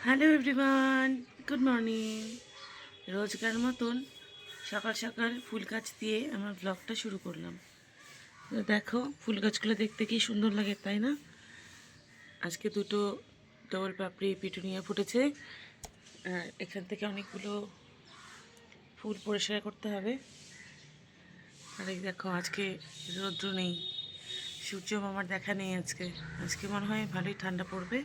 Hello everyone, good morning. রোজকার মতন সকাল সকাল ফুল গাছ দিয়ে আমার ব্লগটা শুরু করলাম। তো দেখো ফুল গাছগুলো দেখতে কি সুন্দর লাগে, তাই না? আজকে দুটো ডবল পাপড়ি পিটুনিয়া ফুটেছে, আর এখান থেকে অনেকগুলো ফুল পরিষ্কার করতে হবে। আর এই দেখো আজকে রৌদ্র নেই, সূর্য মামার দেখা নেই আজকে। আজকে মনে হয় ভালোই ঠান্ডা পড়বে।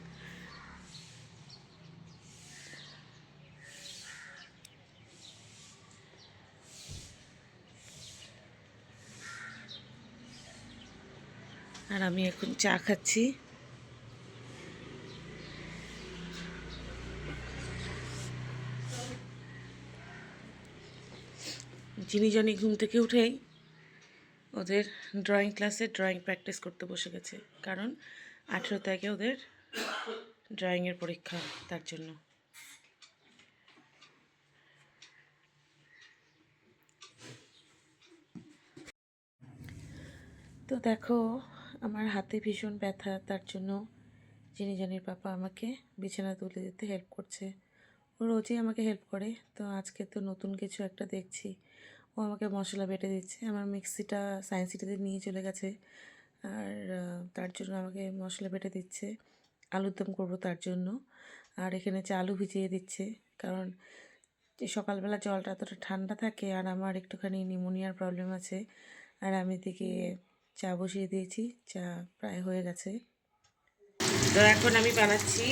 আর আমি এখন চা খাচ্ছি। জিনি জনি ঘুম থেকে উঠেই ওদের ড্রয়িং ক্লাসে ড্রয়িং প্র্যাকটিস করতে বসে গেছে, কারণ 18 তারিখে ওদের ড্রয়িংয়ের পরীক্ষা, তার জন্য। তো দেখো আমার হাতে ভীষণ ব্যথা, তার জন্য জিনি জানির পাপা আমাকে বিছানা তুলে দিতে হেল্প করছে। ও রোজই আমাকে হেল্প করে, তো আজকে তো নতুন কিছু একটা দেখছি। ও আমাকে মশলা বেটে দিচ্ছে। আমার মিক্সিটা সায়েন্স সিটিতে নিয়ে চলে গেছে, আর তার জন্য আমাকে মশলা বেটে দিচ্ছে। আলুর দম করবো তার জন্য। আর এখানে আলু ভিজিয়ে দিচ্ছে, কারণ সকালবেলা জলটা এতটা ঠান্ডা থাকে, আর আমার একটুখানি নিউমোনিয়ার প্রবলেম আছে। আর আমি এদিকে চা বসিয়ে দিয়েছি, চা প্রায় হয়ে গেছে। তো এখন আমি বানাচ্ছি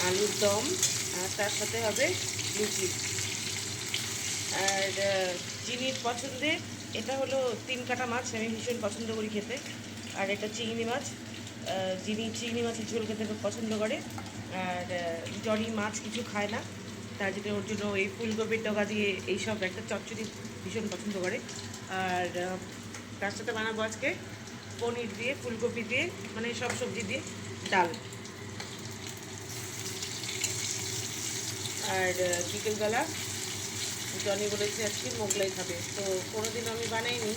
আলুর দম, আর তার সাথে হবে লুচি। আর চিনির পছন্দের এটা হলো 3 কাটা মাছ, আমি ভীষণ পছন্দ করি খেতে। আর এটা চিংড়ি মাছ, যিনি চিংড়ি মাছের ঝোল খেতে খুব পছন্দ করে। আর জনি মাছ কিছু খায় না, তার জন্য ওর জন্য এই ফুলকপির ডগা দিয়ে এইসব একটা চচ্চড়ি ভীষণ পছন্দ করে। আর তার সাথে বানাবো আজকে পনির দিয়ে, ফুলকপি দিয়ে, মানে সব সবজি দিয়ে ডাল। আর বিকেলবেলা জনি বলেছে আজকে মোগলাই খাবে, তো কোনোদিন আমি বানাইনি।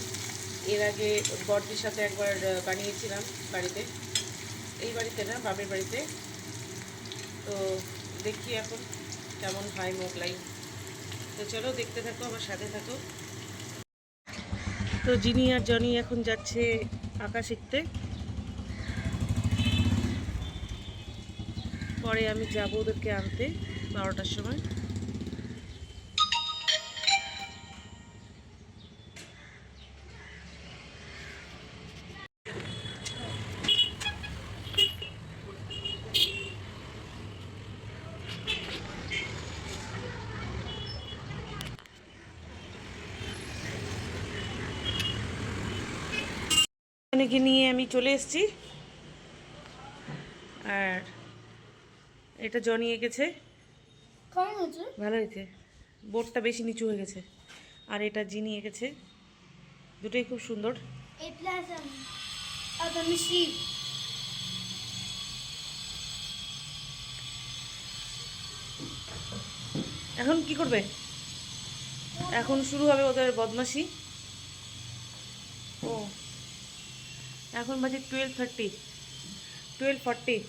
এর আগে বড়দির সাথে একবার বানিয়েছিলাম বাড়িতে, এই বাড়িতে না, বাপের বাড়িতে। তো দেখি এখন কেমন হয় মোগলাই। তো চলো দেখতে থাকো, আমার সাথে থাকো। তো জিনি আর জনি এখন যাচ্ছে আঁকা শিখতে, পরে আমি যাবো ওদেরকে আনতে 12টার সময়। অনেকে নিয়ে আমি চলে এসেছি। আর এটা জনি এঁকেছে, ভালো হয়েছে। বোর্ডটা বেশি নিচু হয়ে গেছে। আর এটা জিনি এঁকেছে, দুটোই খুব সুন্দর। এখন কি করবে? এখন শুরু হবে ওদের বদমাশি। ও এখন বাজে 12:40।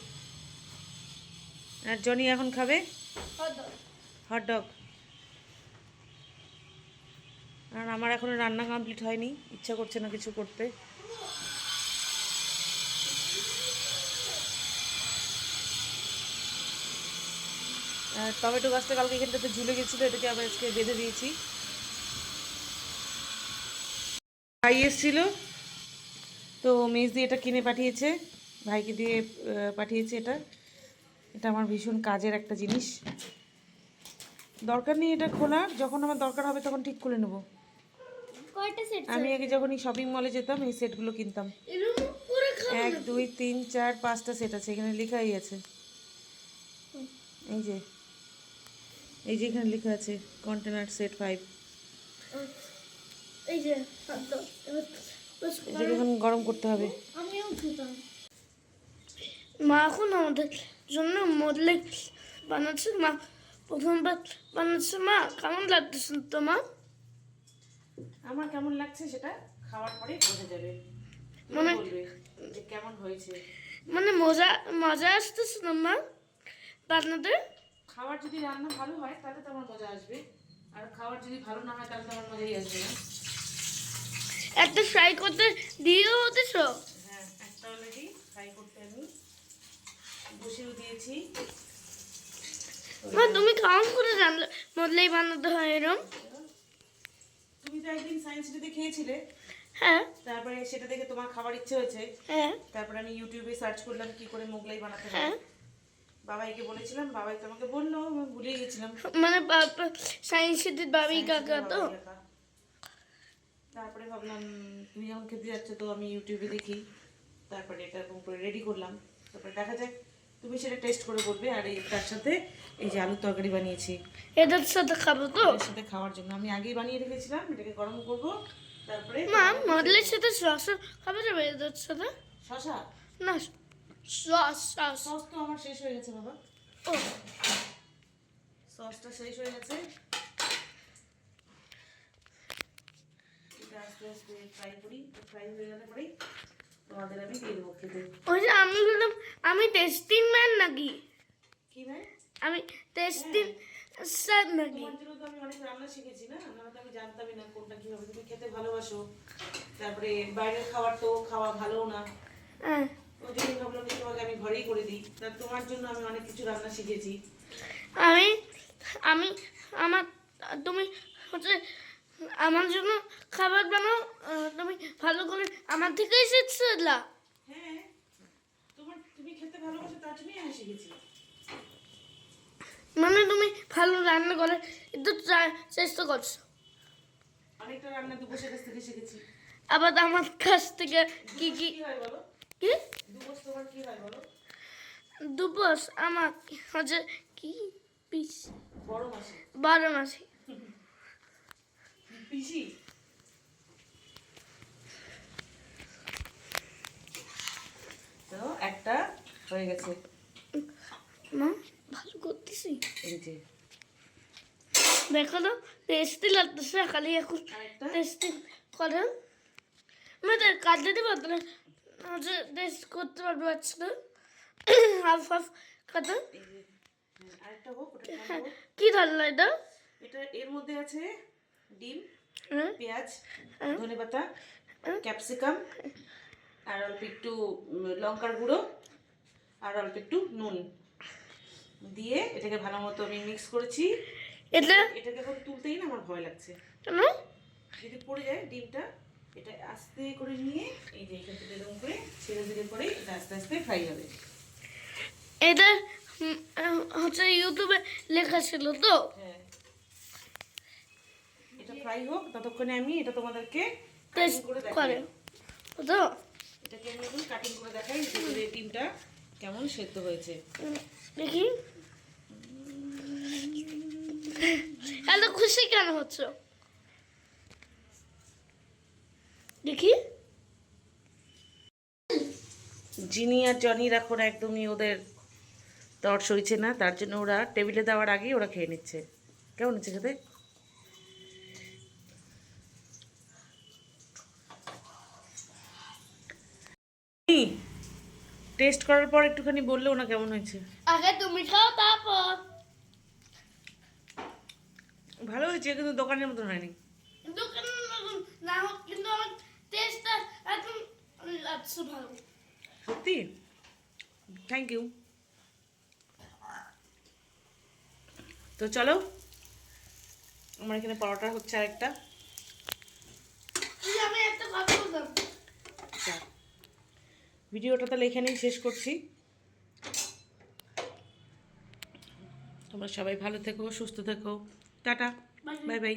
আর জনি এখন খাবে হটডগ। আর আমার এখনো রান্না কমপ্লিট হয়নি, ইচ্ছা করছে না কিছু করতে। আর টমেটো গাছটা কালকে এখানটাতে ঝুলে গেছিলো, এটাকে আবার আজকে বেঁধে দিয়েছি। ভাই এসেছিল, তো মেজদি এটা কিনে পাঠিয়েছে, ভাইকে দিয়ে পাঠিয়েছে। এটা এটা আমার ভীষণ কাজের একটা জিনিস। দরকার নেই এটা খোলার, যখন আমার দরকার হবে তখন ঠিক খুলে নেবো। আমি আগে যখন এই শপিং মলে যেতাম এই সেটগুলো কিনতাম। 1 2 3 4 5টা সেট আছে, এখানে লেখাই আছে। এই যে এখানে লেখা আছে কন্টেনার সেট 5। এই যে এখন গরম করতে হবে। মা এখন আমাদের জন্য মোদলাই বানাচ্ছে। মা প্রথমবার বানাচ্ছে। মা কেমন লাগতেছে তো মা? আমার কেমন লাগছে সেটা খাওয়ার পরে বোঝা যাবে, মানে বলবে যে কেমন হয়েছে। মানে মজা মজা আসতেছে না মা? বানাতে? খাবার যদি রান্না ভালো হয় তাহলে তো আমার মজা আসবে, আর খাবার যদি ভালো না হয় তাহলে তো আমার মজাই আসবে না। একটা ফ্রাই করতে দিয়েও হতেছো? হ্যাঁ, একটা অলরেডি ফ্রাই করতে আমি বসিয়েও দিয়েছি। মা তুমি কেমন করে জানলে মোগলাই বানাতে হয় এরম? তুমি তো একদিন সায়েন্স ডেতে খেয়েছিলে, হ্যাঁ তারপরে সেটা দেখে তোমার খাবার ইচ্ছে হয়েছে, হ্যাঁ তারপরে আমি ইউটিউবে সার্চ করলাম কি করে মোগলাই বানাতে হয়। হ্যাঁ। বাবাইকে বলেছিলাম, বাবাই তোমাকে বললো, আমি ভুলে গেছিলাম। মানে সায়েন্স সিটির বাবি কাকা তো? বাবাই কাকা। তারপরে ভাবলাম তুমি যখন খেতে যাচ্ছ তো আমি ইউটিউবে দেখি, তারপরে এটা এরকম করে রেডি করলাম। তারপরে দেখা যাক, তুমি সেটা টেস্ট করে বলবে। আর এই তার সাথে এই যে আলুর তরকারি বানিয়েছি, এটার সাথে খাবো তো? এর সাথে খাওয়ার জন্য আমি আগেই বানিয়ে রেখেছিলাম, এটাকে গরম করব। তারপরে মা মোগলাইয়ের সাথে সস খাবে যাবে এটার সাথে? শশা না, সস সস। সস তো আমার শেষ হয়ে গেছে বাবা, ও সসটা শেষ হয়ে গেছে। এটা আস্তে আস্তে ফ্রাই করি, ফ্রাই হয়ে গেলে পরেই তোমাদের আমি দিয়ে দেবো খেতে। ওই যে আমি বললাম আমি টেস্টিং ম্যান নাকি? কি ভাই? আমি টেস্টিং স্যার নাকি? তোমার জন্য তো আমি অনেক রান্না শিখেছি না, নাহলে তো আমি জানতামই না কোনটা কি হবে। তুমি খেতে ভালোবাসো, তারপরে বাইরের খাবার তো খাওয়া ভালোও না, হ্যাঁ। ওই জন্য ভাবলাম যে তোমাকে আমি ঘরেই করে দিই। তা তোমার জন্য আমি অনেক কিছু রান্না শিখেছি। আমি আমি আমার তুমি হচ্ছে আমার জন্য খাবার বানাও, তুমি ভালো করে আমার থেকেই শিখছো এগুলা? হ্যাঁ, তুমি খেতে ভালোবাসো তার জন্যই আমি শিখেছি। মানে তুমি ভালো রান্না করে একটু চেষ্টা করছো, অনেকটা রান্না দুবসের কাছ থেকে শিখেছি। আবার আমার কাছ থেকে কি কি কি হয় বলো? কি দুবস তোমার কি হয় বলো? দুবস আমার হচ্ছে কি পিস বড় মাসি, 12 মাসে। পিসি। তো একটা হয়ে গেছে, মা ভালো করতেছি, এই যে দেখো তো টেস্টি লাগতেছে খালি এখন আরেকটা। টেস্টি করে মানে কাটতে দিতে পারতো না, হচ্ছে টেস্ট করতে পারবো আজকে হাফ হাফ কাটা। এই যে আরেকটা হোক, ওটা খাবো। কি ধরলো এটা? এটা এর মধ্যে আছে ডিম, হ্যাঁ পেঁয়াজ, ধনেপাতা, ক্যাপসিকাম, আর অল্প একটু লঙ্কার গুঁড়ো, আর অল্প একটু নুন দিয়ে এটাকে ভালো মতো আমি মিক্স করেছি। এটা এটাকে এখন তুলতেই না আমার ভয় লাগছে, কেন? যদি পড়ে যায় ডিমটা। এটা আস্তে করে নিয়ে এই যে এখান থেকে এরকম করে ছেড়ে দিলে পরে এটা আস্তে আস্তে ফ্রাই হবে। এটা হচ্ছে ইউটিউবে লেখা ছিল তো? হ্যাঁ, এটা ফ্রাই হোক, ততক্ষণে আমি এটা তোমাদেরকে টেস্ট কাটিং করে করে দেখাই। তো এটাকে আমি এখন কাটিং করে দেখাই ভিতরে ডিমটা কেমন সেদ্ধ হয়েছে। দেখি এত খুশি কেন হচ্ছে দেখি? জিনি আর জনির এখন একদমই ওদের তর সইছে না, তার জন্য ওরা টেবিলে দেওয়ার আগেই ওরা খেয়ে নিচ্ছে। কেমন হচ্ছে খেতে? টেস্ট করার পর একটুখানি বললেও না কেমন হয়েছে। আগে তুমি খাও তারপর। ভালো হয়েছে, কিন্তু দোকানের মতন হয়নি। দোকানে না হোক কিন্তু আমার টেস্টটা একদম লাগছে ভালো। সত্যি? Thank you. তো চলো, আমার এখানে পরোটা হচ্ছে আরেকটা। আমি একটা কথা বললাম, আচ্ছা, ভিডিওটা তাহলে এখানেই শেষ করছি। তোমরা সবাই ভালো থেকো, সুস্থ থেকো। Tata, bye bye.